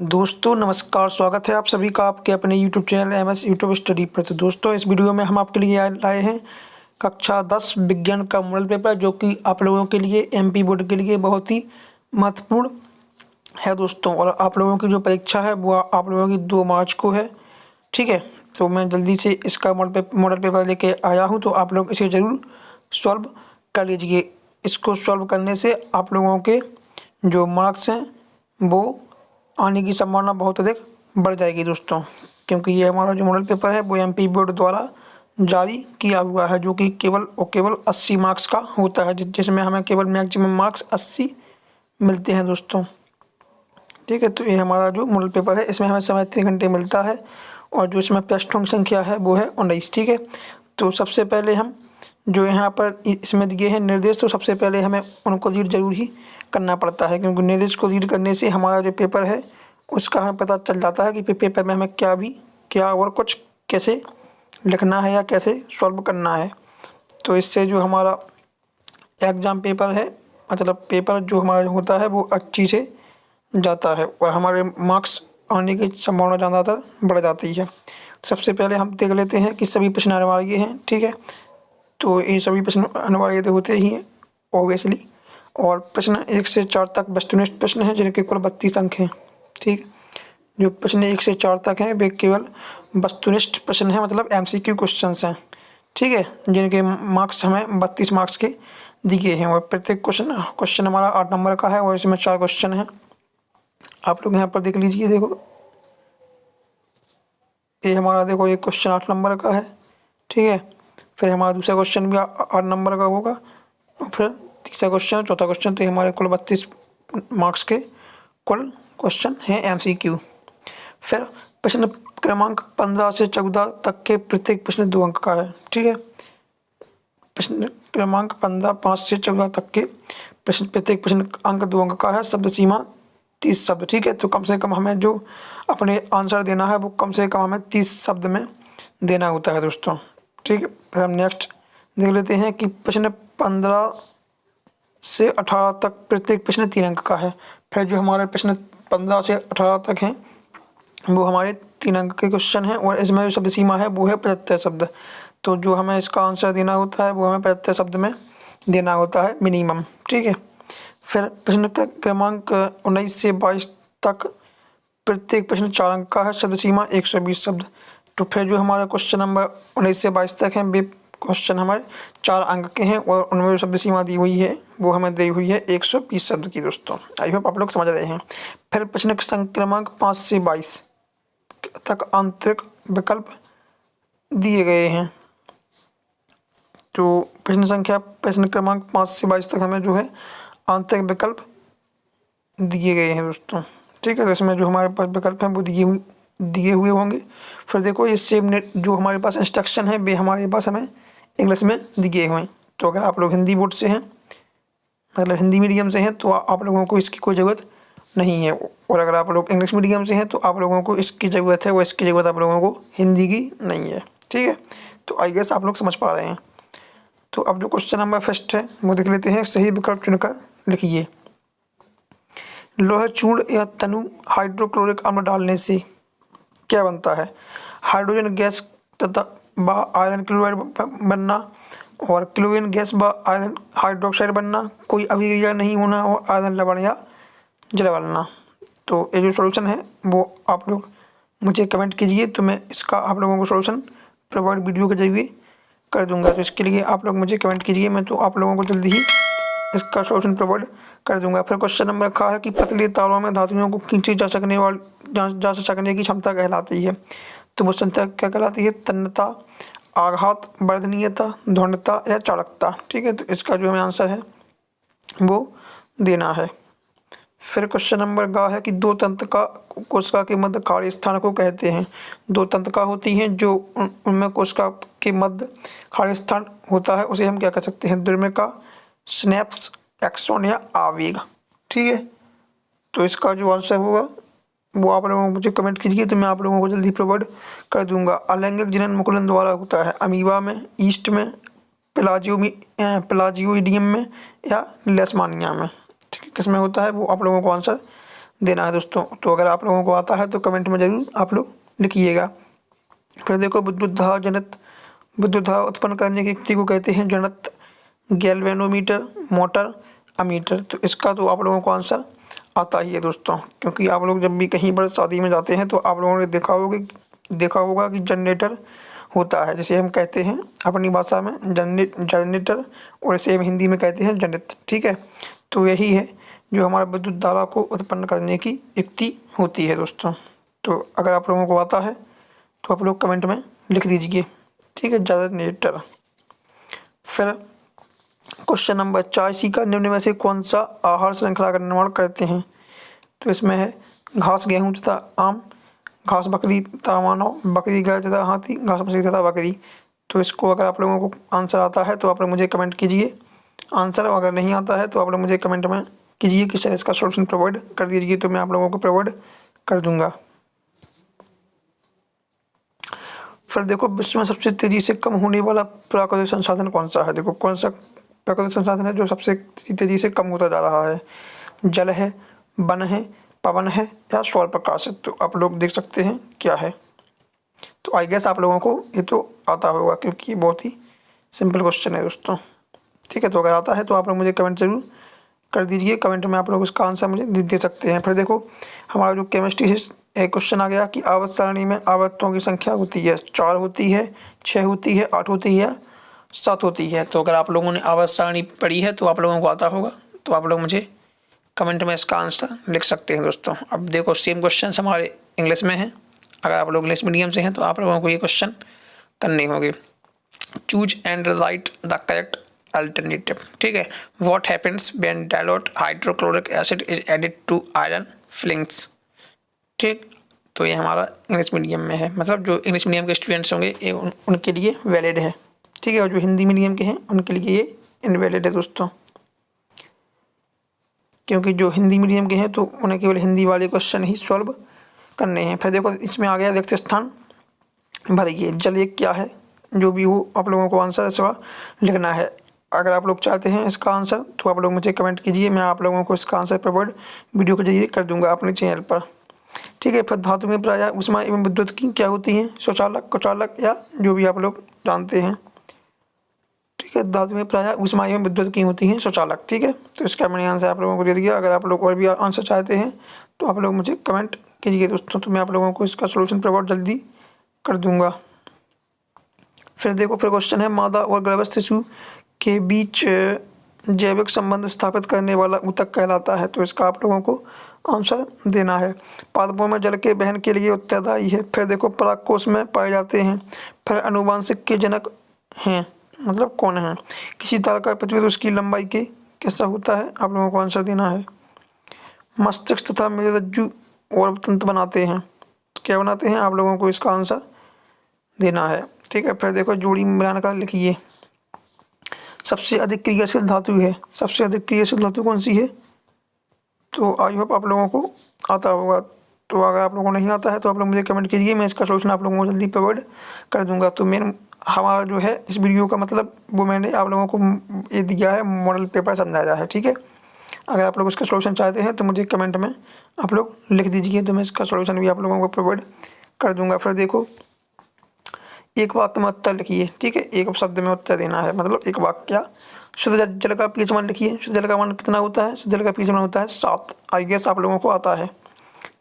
दोस्तों नमस्कार, स्वागत है आप सभी का आपके अपने YouTube channel MS YouTube study पर। तो दोस्तों इस वीडियो में हम आपके लिए लाए हैं कक्षा 10 विज्ञान का मॉडल पेपर, जो कि आप लोगों के लिए एमपी बोर्ड के लिए बहुत ही महत्वपूर्ण है दोस्तों। और आप लोगों की जो परीक्षा है वो आप लोगों की 2 मार्च को है, ठीक है। तो मैं जल्दी से इसका मॉडल पेपर लेके आया हूँ, तो आप लोग इसे ज़रूर सॉल्व कर लीजिए। इसको सॉल्व करने से आप लोगों के जो मार्क्स हैं वो आने की संभावना बहुत अधिक बढ़ जाएगी दोस्तों, क्योंकि ये हमारा जो मॉडल पेपर है वो एमपी बोर्ड द्वारा जारी किया हुआ है, जो कि केवल और केवल 80 मार्क्स का होता है, जिसमें हमें केवल मैक्सिमम मार्क्स 80 मिलते हैं दोस्तों, ठीक है। तो ये हमारा जो मॉडल पेपर है इसमें हमें समय 3 घंटे मिलता है, और जो इसमें पृष्ठों की संख्या है वो है 19, ठीक है। तो सबसे पहले हम जो यहाँ पर इसमें दिए हैं निर्देश, तो सबसे पहले हमें उनको रीड जरूर ही करना पड़ता है, क्योंकि निर्देश को रीड करने से हमारा जो पेपर है उसका हमें पता चल जाता है कि पेपर में हमें क्या और कुछ कैसे लिखना है या कैसे सॉल्व करना है। तो इससे जो हमारा एग्ज़ाम पेपर है, मतलब पेपर जो हमारा होता है वो अच्छी से जाता है और हमारे मार्क्स आने की संभावना ज़्यादातर बढ़ जाती है। सबसे पहले हम देख लेते हैं कि सभी प्रश्न अनिवार्य हैं, ठीक है। तो ये सभी प्रश्न अनिवार्य तो होते ही हैं ऑब्वियसली, और प्रश्न 1 से 4 तक वस्तुनिष्ठ प्रश्न हैं, जिनके कुल 32 अंक हैं, ठीक। जो प्रश्न 1 से 4 तक हैं वे केवल वस्तुनिष्ठ प्रश्न हैं, मतलब एमसीक्यू क्वेश्चंस हैं, ठीक है, जिनके मार्क्स हमें 32 मार्क्स के दिए हैं। और प्रत्येक क्वेश्चन हमारा 8 नंबर का है, और इसमें 4 क्वेश्चन हैं। आप लोग यहाँ पर देख लीजिए, देखो ये हमारा देखो एक क्वेश्चन 8 नंबर का है, ठीक है। फिर हमारा दूसरा क्वेश्चन भी 8 नंबर का होगा, और फिर तीसरा क्वेश्चन, चौथा क्वेश्चन। तो हमारे कुल 32 मार्क्स के कुल क्वेश्चन हैं एमसीक्यू। फिर प्रश्न क्रमांक 15 से 14 तक के प्रत्येक प्रश्न 2 अंक का है, ठीक है। प्रश्न क्रमांक 15 5 से 14 तक के प्रत्येक प्रश्न अंक 2 अंक का है। शब्द सीमा 30 शब्द, ठीक है। तो कम से कम हमें जो अपने आंसर देना है वो कम से कम हमें 30 शब्द में देना होता है दोस्तों, ठीक है। फिर हम नेक्स्ट देख लेते हैं कि प्रश्न 15 से 18 तक प्रत्येक प्रश्न 3 अंक का है। फिर जो हमारे प्रश्न 15 से 18 तक हैं वो हमारे 3 अंक के क्वेश्चन हैं, और इसमें जो शब्द सीमा है वो है 75 शब्द। तो जो हमें इसका आंसर देना होता है वो हमें 75 शब्द में देना होता है मिनिमम, ठीक है। फिर प्रश्न क्रमांक 19 से 22 तक प्रत्येक प्रश्न 4 अंक का है। शब्द सीमा 120 शब्द। तो फिर जो हमारा क्वेश्चन नंबर 19 से 22 तक हैं वे क्वेश्चन हमारे 4 अंक के हैं, और उनमें जो शब्द सीमा दी हुई है वो हमें दी हुई है 120 शब्द की दोस्तों। आई होप आप लोग समझ रहे हैं। फिर प्रश्न क्रमांक 5 से 22 तक आंतरिक विकल्प दिए गए हैं। तो प्रश्न क्रमांक 5 से 22 तक हमें जो है आंतरिक विकल्प दिए गए हैं दोस्तों, ठीक है। तो इसमें जो हमारे पास विकल्प हैं वो दिए हुए होंगे। फिर देखो ये सेम जो हमारे पास इंस्ट्रक्शन है वे हमारे पास हमें इंग्लिश में दिए हुए हैं। तो अगर आप लोग हिंदी बोर्ड से हैं, मतलब हिंदी मीडियम से हैं, तो आप लोगों को इसकी कोई ज़रूरत नहीं है। और अगर आप लोग इंग्लिश मीडियम से हैं तो आप लोगों को इसकी ज़रूरत है, वो इसकी ज़रूरत आप लोगों को हिंदी की नहीं है, ठीक है। तो आई गेस आप लोग समझ पा रहे हैं। तो अब जो क्वेश्चन नंबर फर्स्ट है वो देख लेते हैं। सही विकल्प चुनकर लिखिए। लोह चूर्ण या तनु हाइड्रोक्लोरिक अम्ल डालने से क्या बनता है? हाइड्रोजन गैस तथा व आयरन क्लोराइड बनना, और क्लोरीन गैस व आयरन हाइड्रोक्साइड बनना, कोई अभिक्रिया नहीं होना, और आयरन लवण या जल बनना। तो ये जो सॉल्यूशन है वो आप लोग मुझे कमेंट कीजिए, तो मैं इसका आप लोगों को सॉल्यूशन प्रोवाइड वीडियो के जरिए कर दूंगा। तो इसके लिए आप लोग मुझे कमेंट कीजिए, मैं तो आप लोगों को जल्दी ही इसका सॉल्यूशन प्रोवाइड कर दूंगा। फिर क्वेश्चन नंबर रखा है कि पतले तारों में धातुओं को खींची जा सकने की क्षमता कहलाती है। तो वो क्षमता क्या कहलाती है? तन्यता, आघात, वर्धनीयता, ध्वनिता या चालकता, ठीक है। तो इसका जो हमें आंसर है वो देना है। फिर क्वेश्चन नंबर गा है कि दो तंत्रिका कोशिका के मध्य कार्य स्थान को कहते हैं। दो तंत्रिका होती हैं जो उनमें कोशिका के मध्य कार्य स्थान होता है, उसे हम क्या कह सकते हैं? द्विमेका, स्नैप्स, एक्सॉन या आवेग, ठीक है। तो इसका जो आंसर होगा वो आप लोगों को मुझे कमेंट कीजिए, तो मैं आप लोगों को जल्दी प्रोवाइड कर दूंगा। अलैंगिक जनन मुकुलन द्वारा होता है। अमीबा में, ईस्ट में, प्लाजियोइडियम में या लेशमानिया में, ठीक है। किसमें होता है वो आप लोगों को आंसर देना है दोस्तों। तो अगर आप लोगों को आता है तो कमेंट में ज़रूर आप लोग लिखिएगा। फिर देखो विद्युत धारा उत्पन्न करने की युक्ति को कहते हैं जनित, गैल्वेनोमीटर, मोटर, अमीटर। तो इसका तो आप लोगों को आंसर आता ही है दोस्तों, क्योंकि आप लोग जब भी कहीं पर शादी में जाते हैं तो आप लोगों ने देखा होगा कि जनरेटर होता है, जिसे हम कहते हैं अपनी भाषा में जनरेटर, और इसे हम हिंदी में कहते हैं जनित। ठीक है, तो यही है जो हमारा विद्युत धारा को उत्पन्न करने की युक्ति होती है दोस्तों। तो अगर आप लोगों को आता है तो आप लोग कमेंट में लिख दीजिए। ठीक है, जनरेटर। फिर क्वेश्चन नंबर 84 का निम्न में से कौन सा आहार श्रृंखला का निर्माण करते हैं? तो इसमें है घास, गेहूँ तथा आम, घास बकरी तथा मानव, बकरी गाय तथा हाथी, घास मछली तथा बकरी। तो इसको अगर आप लोगों को आंसर आता है तो आप लोग मुझे कमेंट कीजिए आंसर, अगर नहीं आता है तो आप लोग मुझे कमेंट में कीजिए कि सर इसका सॉल्यूशन प्रोवाइड कर दीजिए, तो मैं आप लोगों को प्रोवाइड कर दूंगा। फिर देखो विश्व में सबसे तेजी से कम होने वाला प्राकृतिक संसाधन कौन सा है? देखो कौन सा प्राकृतिक संसाधन है जो सबसे तेजी से कम होता जा रहा है? जल है, वन है, पवन है या सौर प्रकाश है? तो आप लोग देख सकते हैं क्या है। तो आई गेस आप लोगों को ये तो आता होगा, क्योंकि ये बहुत ही सिंपल क्वेश्चन है दोस्तों। ठीक है, तो अगर आता है तो आप लोग मुझे कमेंट जरूर कर दीजिए, कमेंट में आप लोग इसका आंसर मुझे दे सकते हैं। फिर देखो हमारा जो केमिस्ट्री से एक क्वेश्चन आ गया कि आवर्त सारणी में आवर्तों की संख्या होती है 4 होती है, 6 होती है, 8 होती है, 7 होती है। तो अगर आप लोगों ने आवर्त सारणी पढ़ी है तो आप लोगों को आता होगा, तो आप लोग मुझे कमेंट में इसका आंसर लिख सकते हैं दोस्तों। अब देखो सेम क्वेश्चन हमारे इंग्लिश में हैं, अगर आप लोग इंग्लिश मीडियम से हैं तो आप लोगों को ये क्वेश्चन करने होंगे। Choose and write the correct alternative. ठीक है, what happens when dilute hydrochloric acid is added to iron filings. ठीक, तो ये हमारा इंग्लिश मीडियम में है, मतलब जो इंग्लिश मीडियम के स्टूडेंट्स होंगे ये उनके लिए वैलिड है। ठीक है, और जो हिंदी मीडियम के हैं उनके लिए ये इनवैलिड है दोस्तों, क्योंकि जो हिंदी मीडियम के हैं तो उन्हें केवल हिंदी वाले क्वेश्चन ही सॉल्व करने हैं। फिर देखो इसमें आ गया रिक्त स्थान भरिए। जल एक क्या है? जो भी हो आप लोगों को आंसर इसका लिखना है। अगर आप लोग चाहते हैं इसका आंसर तो आप लोग मुझे कमेंट कीजिए, मैं आप लोगों को इसका आंसर प्रोवाइड वीडियो के जरिए कर दूंगा अपने चैनल पर। ठीक है, फिर धातु में प्रायः ऊष्मा एवं विद्युत की क्या होती हैं? स्वचालक, कुचालक या जो भी आप लोग जानते हैं। ठीक है, धातु में प्रायः ऊष्मा एवं विद्युत की होती हैं स्वचालक। ठीक है, तो इसका मैंने आंसर आप लोगों को दे दिया। अगर आप लोग और भी आंसर चाहते हैं तो आप लोग मुझे कमेंट कीजिए दोस्तों, तो मैं आप लोगों को इसका सोल्यूशन प्रोवाइड जल्दी कर दूंगा। फिर देखो फिर क्वेश्चन है मादा और गर्भस्थ शिशु के बीच जैविक संबंध स्थापित करने वाला ऊतक कहलाता है। तो इसका आप लोगों को आंसर देना है। पादपों में जल के वहन के लिए उत्तरदायी है। फिर देखो परागकोश में पाए जाते हैं। फिर अनुवांशिक के जनक हैं, मतलब कौन है? किसी तार का प्रतिरोध उसकी लंबाई के कैसा होता है? आप लोगों को आंसर देना है। मस्तिष्क तथा मेरुरज्जु और तंत्र बनाते हैं, तो क्या बनाते हैं? आप लोगों को इसका आंसर देना है। ठीक है, फिर देखो जोड़ी मिलानकर लिखिए। सबसे अधिक क्रियाशील धातु है, सबसे अधिक क्रियाशील धातु कौन सी है? तो आई होप आप लोगों को आता होगा। तो अगर आप लोगों को नहीं आता है तो आप लोग मुझे कमेंट कीजिए, मैं इसका सोल्यूशन आप लोगों को जल्दी प्रोवाइड कर दूंगा। तो मेन हमारा जो है इस वीडियो का मतलब वो मैंने आप लोगों को ये दिया है, मॉडल पेपर समझाया है। ठीक है, अगर आप लोग इसका सोल्यूशन चाहते हैं तो मुझे कमेंट में आप लोग लिख दीजिए, तो मैं इसका सोल्यूशन भी आप लोगों को प्रोवाइड कर दूंगा। फिर देखो एक वाक्य में उत्तर लिखिए। ठीक है, एक शब्द में उत्तर देना है, मतलब एक वाक्य। शुद्ध जल का पीएच मान लिखिए। शुद्ध जल का मान कितना होता है? शुद्ध जल का पीएच मान होता है 7। आई गेस आप लोगों को आता है।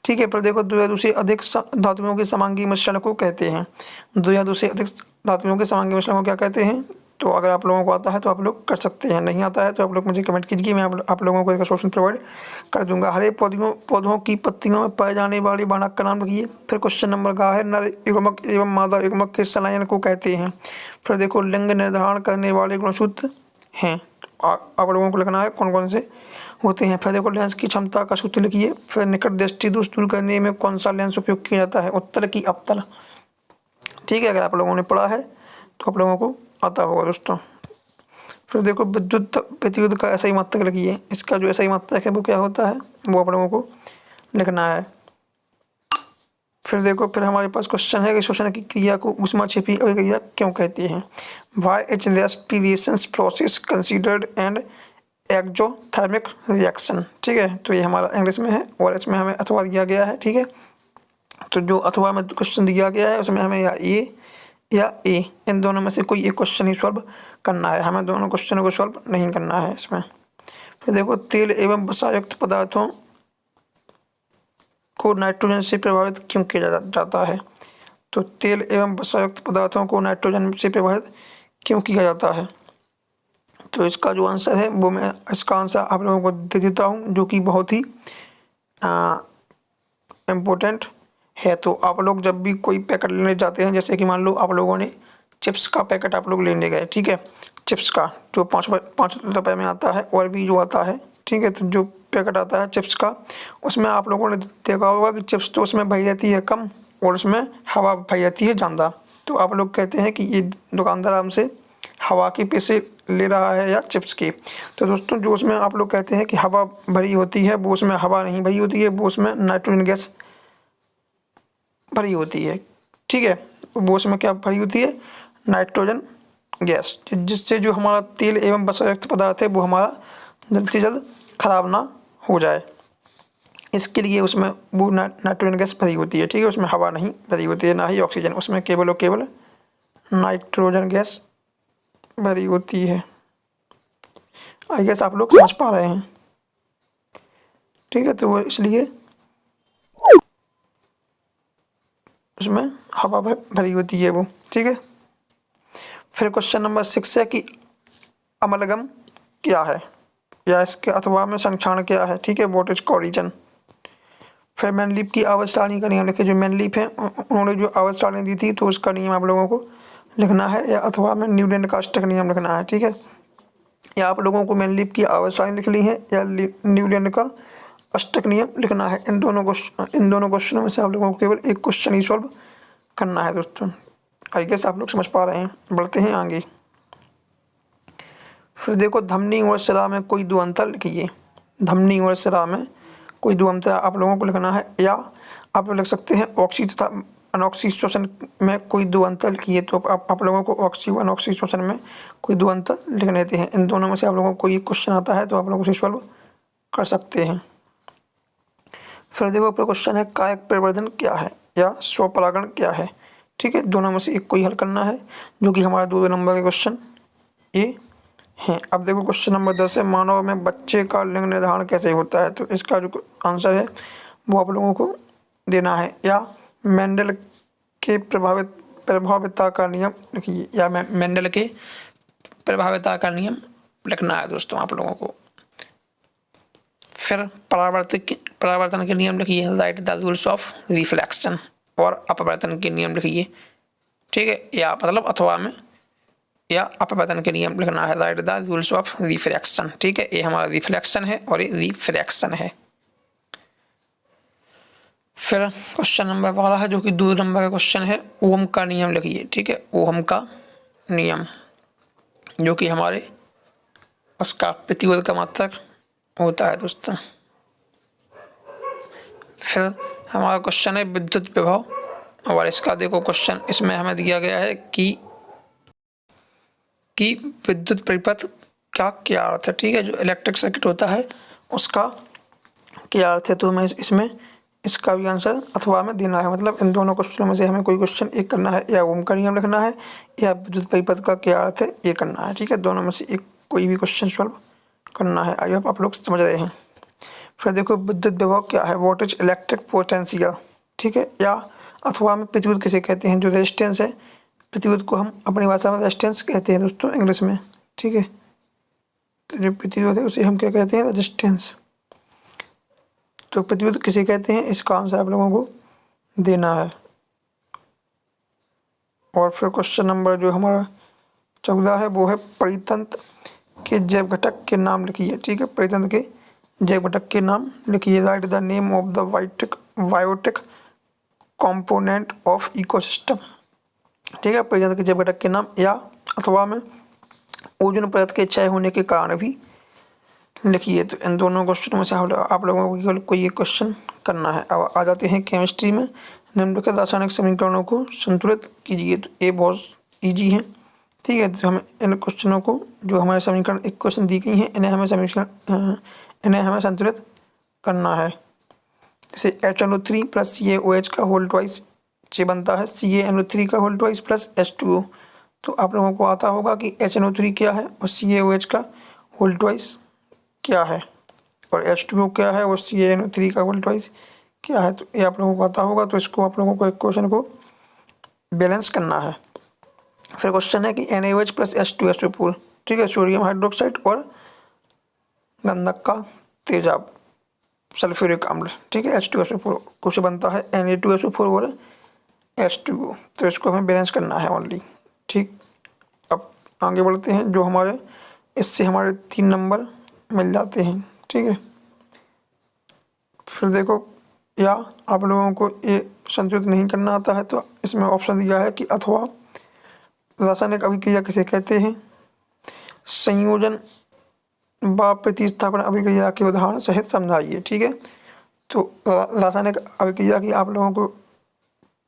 ठीक है, फिर देखो 2 या 2 से अधिक धातुओं के समांगी मिश्रण को कहते हैं। 2 या 2 से अधिक धातुओं के समांगी मिश्रण को क्या कहते हैं? तो अगर आप लोगों को आता है तो आप लोग कर सकते हैं, नहीं आता है तो आप लोग मुझे कमेंट कीजिए, मैं आप लोगों को एक सोल्यूशन प्रोवाइड कर दूंगा। हरे पौधों की पत्तियों में पाए जाने वाले बाणक का नाम लिखिए। फिर क्वेश्चन नंबर का है नर युग्मक एवं मादा युग्मक के संलयन को कहते हैं। फिर देखो लिंग निर्धारण करने वाले गुणसूत्र हैं, आप लोगों को लिखना है कौन कौन से होते हैं। फिर देखो लेंस की क्षमता का सूत्र लिखिए। फिर निकट दृष्टि दोष दूर करने में कौन सा लेंस उपयोग किया जाता है? उत्तल की अवतल। ठीक है, अगर आप लोगों ने पढ़ा है तो आप लोगों को आता होगा दोस्तों। फिर देखो विद्युत प्रतिरोध का ऐसा ही मात्रक लिखिए। इसका जो ऐसा ही मात्रक है वो क्या होता है वो आप लोगों को लिखना है। फिर देखो फिर हमारे पास क्वेश्चन है कि शोषण की क्रिया को ऊष्मा छिपी अभिक्रिया क्यों कहते हैं? Why is respiration process considered and exothermic reaction. ठीक है, तो ये हमारा इंग्लिश में है और इसमें हमें अथवा दिया गया है। ठीक है, तो जो अथवा में क्वेश्चन दिया गया है उसमें हमें या ए इन दोनों में से कोई एक क्वेश्चन ही सॉल्व करना है, हमें दोनों क्वेश्चनों को सॉल्व नहीं करना है इसमें। फिर देखो, तेल एवं वसायुक्त पदार्थों को नाइट्रोजन से प्रभावित क्यों किया जाता है? तो तेल एवं वसायुक्त पदार्थों को नाइट्रोजन से प्रभावित क्यों किया जाता है? तो इसका जो आंसर है वो मैं इसका आंसर आप लोगों को दे देता हूँ, जो कि बहुत ही इम्पोर्टेंट है। तो आप लोग जब भी कोई पैकेट लेने जाते हैं, जैसे कि मान लो आप लोगों ने चिप्स का पैकेट आप लोग लेने गए, ठीक है, चिप्स का जो 5 रुपये में आता है और भी जो आता है, ठीक है, तो जो पैकेट आता है चिप्स का, उसमें आप लोगों ने देखा होगा कि चिप्स तो उसमें भरी रहती है कम और उसमें हवा भरी रहती है ज़्यादा। तो आप लोग कहते हैं कि ये दुकानदार हमसे हवा के पैसे ले रहा है या चिप्स के। तो दोस्तों, जो उसमें आप लोग कहते हैं कि हवा भरी होती है, वो उसमें हवा नहीं भरी होती है, वो उसमें नाइट्रोजन गैस भरी होती है। ठीक है, वो उसमें क्या भरी होती है? नाइट्रोजन गैस, जिससे जो हमारा तेल एवं वसायुक्त पदार्थ है वो हमारा जल्द से जल्द खराब ना हो जाए, इसके लिए उसमें वो नाइट्रोजन गैस भरी होती है। ठीक है, उसमें हवा नहीं भरी होती है, ना ही ऑक्सीजन, उसमें केवल और केवल नाइट्रोजन गैस भरी होती है। आई गेस आप लोग समझ पा रहे हैं। ठीक है, तो वो इसलिए उसमें हवा भरी होती है वो। ठीक है, फिर क्वेश्चन नंबर 6 है कि अमलगम क्या है या इसके अथवा में संक्षारण क्या है? ठीक है, व्हाट इज कोरिजन। फिर मैनलीफ की आवर्त सारणी का नियम लिखे। जो मैनलीफ है उन्होंने जो आवर्त सारणी दी थी, तो उसका नियम आप लोगों को लिखना है, या अथवा में न्यूटन का अष्टक नियम लिखना है। ठीक है, या आप लोगों को मैनलीफ की आवर्त सारणी लिख ली है या न्यूटन का अष्टक नियम लिखना है। इन दोनों क्वेश्चनों में से आप लोगों को केवल एक क्वेश्चन ही सॉल्व करना है दोस्तों। आई गेस आप लोग समझ पा रहे हैं। बढ़ते हैं आगे। फिर देखो, धमनी और सिरा में कोई दो अंतर लिखिए। धमनी और सिरा में कोई दो अंतर आप लोगों को लिखना है, या आप लोग लिख सकते हैं ऑक्सी तथा अनॉक्सी श्वसन में कोई दो अंतर लिखिए। तो आप लोगों को ऑक्सी व अनॉक्सी श्वसन में कोई दो अंतर लिखने देते हैं। इन दोनों में से आप लोगों को कोई एक क्वेश्चन आता है तो आप लोग उसे सॉल्व कर सकते हैं। फिर देखो, क्वेश्चन है कायक परिवर्धन क्या है या स्वपरागण क्या है? ठीक है, दोनों में से एक कोई हल करना है, जो कि हमारा 2 नंबर के क्वेश्चन ये हैं। अब देखो, क्वेश्चन नंबर 10 है मानव में बच्चे का लिंग निर्धारण कैसे होता है? तो इसका जो आंसर है वो आप लोगों को देना है, या मेंडल के प्रभाविता का नियम लिखिए, या मेंडल के प्रभाविता का नियम लिखना है दोस्तों आप लोगों को। फिर परावर्तन के नियम लिखिए, write the rules of reflection, और अपवर्तन के नियम लिखिए। ठीक है, या मतलब अथवा में या अपवर्तन के नियम लिखना है, right the rules of reflection. ठीक है, ये हमारा रिफ्लेक्शन है और ये रिफ्रैक्शन है। फिर क्वेश्चन नंबर 12 है, जो कि 2 नंबर का क्वेश्चन है, ओम का नियम लिखिए। ठीक है, ओम का नियम, जो कि हमारे उसका प्रतिरोध का मात्रक होता है दोस्तों। फिर हमारा क्वेश्चन है विद्युत विभव, और इसका देखो क्वेश्चन इसमें हमें दिया गया है कि विद्युत परिपथ का क्या अर्थ है। ठीक है, जो इलेक्ट्रिक सर्किट होता है उसका क्या अर्थ है? तो हमें इसमें इसका भी आंसर अथवा में देना है। मतलब इन दोनों क्वेश्चनों में से हमें कोई क्वेश्चन एक करना है, या ओम का नियम लिखना है, या विद्युत परिपथ का क्या अर्थ है ये करना है। ठीक है, दोनों में से एक कोई भी क्वेश्चन सॉल्व करना है। आई होप आप लोग समझ रहे हैं। फिर देखो, विद्युत विभव क्या है? What is electric potential. ठीक है, या अथवा में प्रतिरोध किसे कहते हैं? जो रेजिस्टेंस है, प्रतिरोध को हम अपनी भाषा में रेजिस्टेंस कहते हैं दोस्तों, इंग्लिश में। ठीक है, तो जो प्रतिरोध है उसे हम क्या कहते हैं? रेजिस्टेंस। तो प्रतिरोध किसे कहते हैं, इसका आंसर आप लोगों को देना है। और फिर क्वेश्चन नंबर जो हमारा 14 है वो है परितंत्र के जैव घटक के नाम लिखिए। ठीक है, परितंत्र के जैव घटक के नाम लिखिए, write the name of the biotic component of ecosystem. ठीक है, परितंत्र के जैव घटक के नाम, या अथवा में ओजोन परत के क्षय होने के कारण भी लिखिए। तो इन दोनों क्वेश्चनों में से आप लोगों को केवल कोई एक क्वेश्चन करना है। अब आ जाते हैं केमिस्ट्री में। निम्नलिखित रासायनिक समीकरणों को संतुलित कीजिए। तो ये बहुत ईजी है, ठीक है। तो हमें इन क्वेश्चनों को, जो हमारे समीकरण इक्वेशन दी गई हैं, इन्हें हमें संतुलित करना है। जैसे HNO3 प्लस CaOH का होल ट्वाइस से बनता है CaNO3 का होल ट्वाइस प्लस H2O। तो आप लोगों को आता होगा कि HNO3 क्या है और CaOH का होल ट्वाइस क्या है, और H2O क्या है और CaNO3 का होल ट्वाइस क्या है। तो ये आप लोगों को आता होगा। तो इसको आप लोगों को एक क्वेश्चन को बैलेंस करना है। फिर क्वेश्चन है कि NaOH प्लस H2SO4, ठीक है, सोडियम हाइड्रोक्साइड और गंधक का तेजाब सल्फ्यूरिक अम्ल, ठीक है, H2SO4 कुछ बनता है Na2SO4 और H2O। तो इसको हमें बैलेंस करना है ओनली। ठीक, अब आगे बढ़ते हैं। जो हमारे इससे हमारे 3 नंबर मिल जाते हैं। ठीक है, फिर देखो, या आप लोगों को ये संतुलित नहीं करना आता है तो इसमें ऑप्शन दिया है कि अथवा रासायनिक अभिक्रिया किसे कहते हैं, संयोजन व प्रतिस्थापन अभिक्रिया के उदाहरण सहित समझाइए। ठीक है, तो रासायनिक अभिक्रिया की आप लोगों को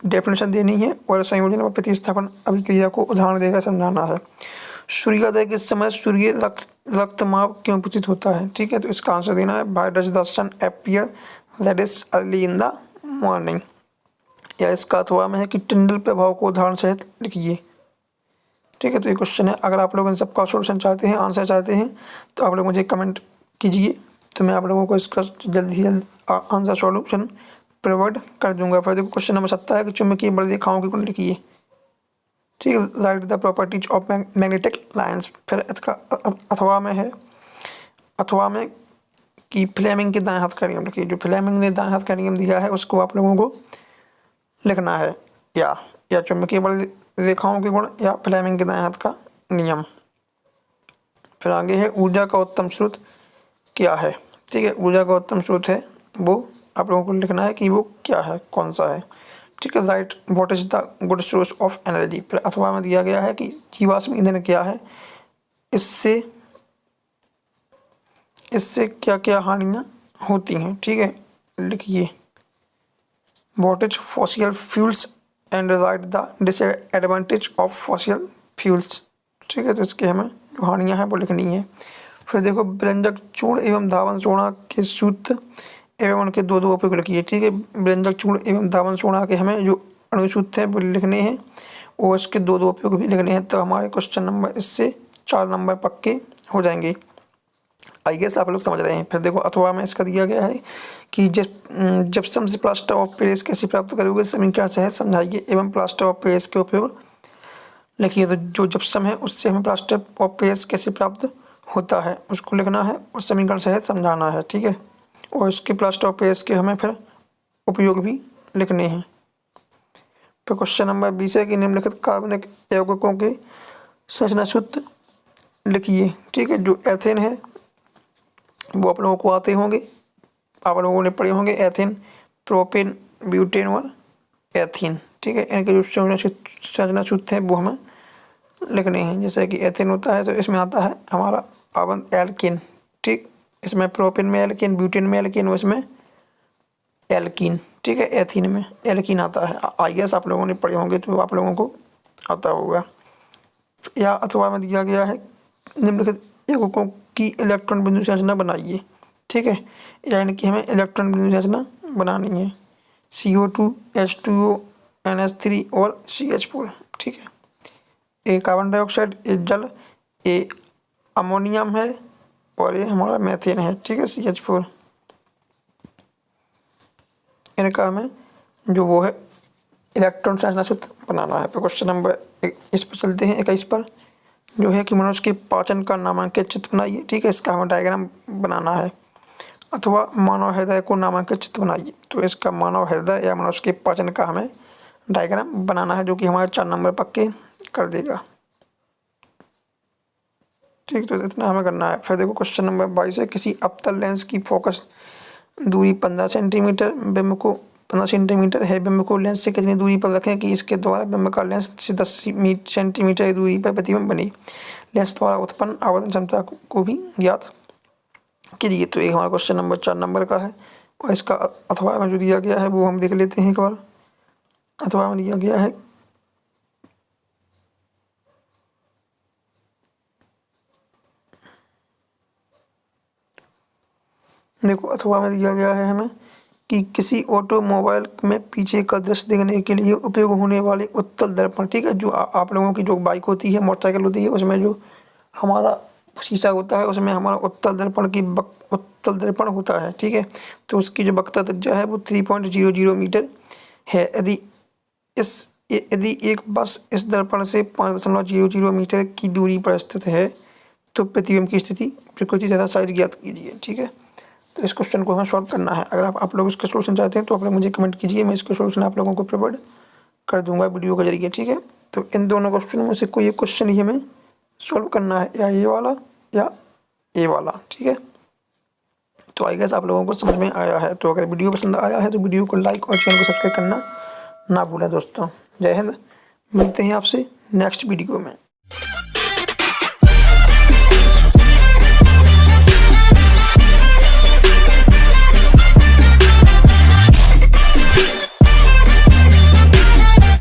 डेफिनेशन देनी है और संयोजन व प्रतिस्थापन अभिक्रिया को उदाहरण देकर समझाना है। सूर्योदय के समय सूर्य रक्तमाप क्यों प्रतीत होता है। ठीक है, तो इसका आंसर देना है why does the sun appear that is early in the morning. या इसका अथवा में है कि टिंडल प्रभाव को उदाहरण सहित लिखिए। ठीक है, तो ये क्वेश्चन है। अगर आप लोग इन सबका सॉल्यूशन चाहते हैं, आंसर चाहते हैं, तो आप लोग मुझे कमेंट कीजिए, तो मैं आप लोगों को इसका जल्द ही जल्द आंसर सॉल्यूशन प्रोवाइड कर दूंगा। फिर देखो क्वेश्चन नंबर 7 है कि चुंबकीय बल रेखाओं की गुण लिखिए। ठीक है, right the properties of magnetic lines. फिर इसका अथवा में है, अथवा में कि फ्लेमिंग के दाएं हाथ का नियम लिखिए। जो फ्लेमिंग ने दाएं हाथ का नियम दिया है उसको आप लोगों को लिखना है, या चुंबकीय बल रेखाओं के गुण या फ्लेमिंग के दाएं हाथ का नियम। फिर आगे है ऊर्जा का उत्तम स्रोत क्या है। ठीक है, ऊर्जा का उत्तम स्रोत है वो आप लोगों को लिखना है कि वो क्या है, कौन सा है। ठीक है, right what is the good source of energy. फिर अथवा में दिया गया है कि जीवाश्म ईंधन क्या है, इससे इससे क्या क्या हानियाँ होती हैं। ठीक है, लिखिए what is fossil fuels and write the disadvantage of fossil fuels. ठीक है, तो इसके हमें जो हानियाँ हैं वो लिखनी है। फिर देखो व्यंजक चूर्ण एवं धावन सोना के सूत्र एवं उनके दो दो उपयोग लिखिए। ठीक है, व्यंजक चूर्ण एवं धावन सोना के हमें जो अणुसूत्र हैं वो लिखने हैं और इसके दो दो उपयोग भी लिखने हैं। तो हमारे क्वेश्चन नंबर इससे 4 नंबर पक्के हो जाएंगे। आई गेस आप लोग समझ रहे हैं। फिर देखो अथवा में इसका दिया गया है कि जिप्सम से प्लास्टर ऑफ पेरिस कैसे प्राप्त करोगे, समीकरण सहित समझाइए एवं प्लास्टर ऑफ पेरिस के उपयोग लिखिए। तो जो जिप्सम है उससे हमें प्लास्टर ऑफ पेरिस कैसे प्राप्त होता है उसको लिखना है और समीकरण सहित समझाना है। ठीक है, और इसके प्लास्टर ऑफ पेरिस के हमें फिर उपयोग भी लिखने हैं। फिर क्वेश्चन नंबर 20 है कि निम्नलिखित कार्बनिक यौगिकों के संरचना सूत्र लिखिए। ठीक है, जो एथेन है वो आप लोगों को आते होंगे, आप लोगों ने पढ़े होंगे, एथेन, प्रोपेन, ब्यूटेन और एथीन। ठीक है, इनके जो संरचना सूत्र हैं वो हमें लिखने हैं। जैसे कि एथेन होता है तो इसमें आता है हमारा पाबंद एल्किन। ठीक, इसमें प्रोपेन में एल्किन, ब्यूटेन में एल्किन और इसमें एल्किन। ठीक है, एथीन में एल्किन आता है। आई गेस आप लोगों ने पढ़े होंगे तो आप लोगों को आता होगा। या अथवा में दिया गया है निम्नलिखित यौगिकों की इलेक्ट्रॉन बिंदु संरचना बनाइए। ठीक है, यानी कि हमें इलेक्ट्रॉन बिंदु संरचना बनानी है। CO2, H2O, NH3 और CH4। ठीक है, ए कार्बन डाइऑक्साइड, ए जल, ए अमोनियम है और ये हमारा मीथेन है। ठीक है, CH4। इनका हमें जो वो है इलेक्ट्रॉन संरचना सूत्र बनाना है। तो क्वेश्चन नंबर इस पर चलते हैं 21 पर, जो है कि मनुष्य के पाचन का नामांकित चित्र बनाइए। ठीक है, इसका हमें डायग्राम बनाना है। अथवा मानव हृदय को नामांकित चित्र बनाइए। तो इसका मानव हृदय या मनुष्य के पाचन का हमें डायग्राम बनाना है, जो कि हमारे 4 नंबर पक्के कर देगा। ठीक, तो इतना हमें करना है। फिर देखो क्वेश्चन नंबर 22 है किसी अवतल लेंस की फोकस दूरी 15 सेंटीमीटर, बिंब को 15 सेंटीमीटर है, बिंब को लेंस से कितनी दूरी पर रखें कि इसके द्वारा बिंब का लेंस से 10 सेंटीमीटर की दूरी पर प्रतिबिंब बने। लेंस द्वारा उत्पन्न आवर्धन क्षमता को भी ज्ञात कीजिए। तो ये हमारा क्वेश्चन नंबर 4 नंबर का है। और इसका अथवा में जो दिया गया है वो हम देख लेते हैं एक बार। अथवा में दिया गया है देखो अथवा में दिया गया है हमें कि किसी ऑटोमोबाइल में पीछे का दृश्य देखने के लिए उपयोग होने वाले उत्तल दर्पण, ठीक है, जो आप लोगों की जो बाइक होती है, मोटरसाइकिल होती है, उसमें जो हमारा शीशा होता है उसमें हमारा उत्तल दर्पण होता है, ठीक है। तो उसकी जो वक्रता त्रिज्या है वो 3.00 मीटर है। यदि एक बस इस दर्पण से 5.00 मीटर की दूरी पर स्थित है तो प्रतिबिंब की स्थिति, प्रकृति तथा साइज ज्ञात कीजिए, ठीक है। तो इस क्वेश्चन को हमें सॉल्व करना है। अगर आप लोग इसका सॉल्यूशन चाहते हैं तो आप लोग मुझे कमेंट कीजिए, मैं इसका सॉल्यूशन आप लोगों को प्रोवाइड कर दूंगा वीडियो के जरिए, ठीक है। तो इन दोनों क्वेश्चन में से कोई एक क्वेश्चन ही हमें सॉल्व करना है, या ये वाला या ये वाला, ठीक है। तो आई गेस आप लोगों को समझ में आया है। तो अगर वीडियो पसंद आया है तो वीडियो को लाइक और चैनल को सब्सक्राइब करना ना भूलें दोस्तों। जय हिंद, मिलते हैं आपसे नेक्स्ट वीडियो में।